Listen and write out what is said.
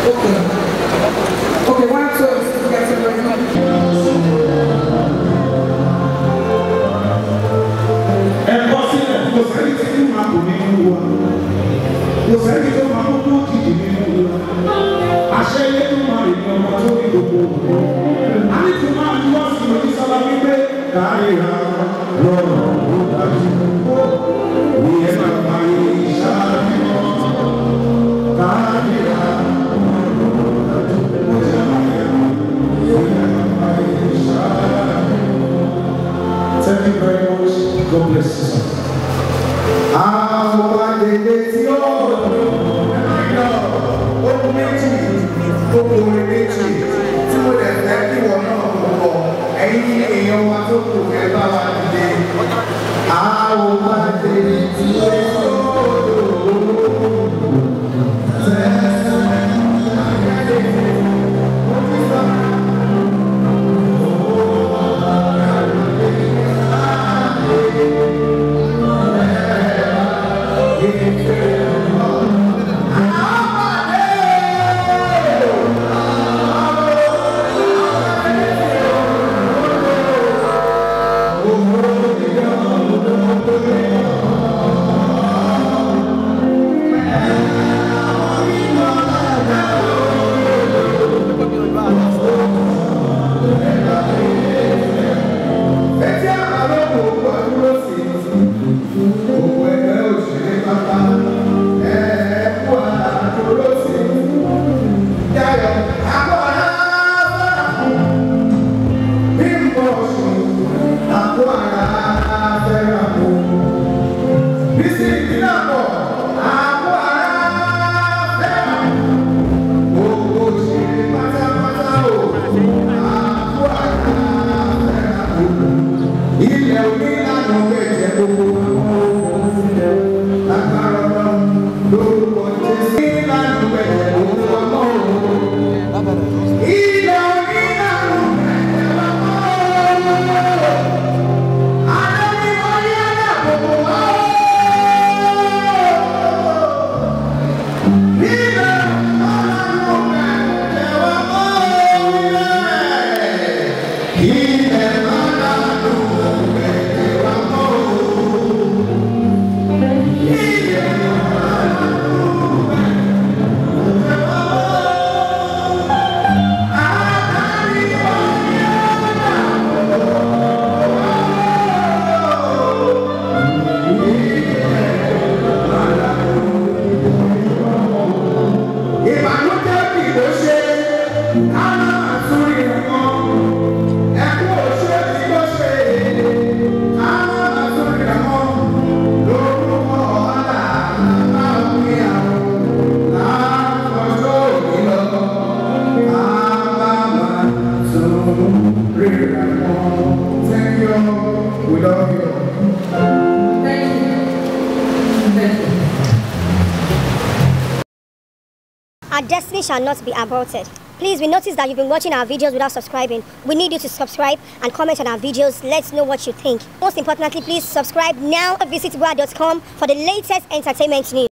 Okay, 1, 2, get it ready. Thank you very much. God bless you. Thank you. We love you. Thank you. Thank you. Our destiny shall not be aborted. Please, we notice that you've been watching our videos without subscribing. We need you to subscribe and comment on our videos. Let's know what you think. Most importantly, please subscribe now. Visit boa.com for the latest entertainment news.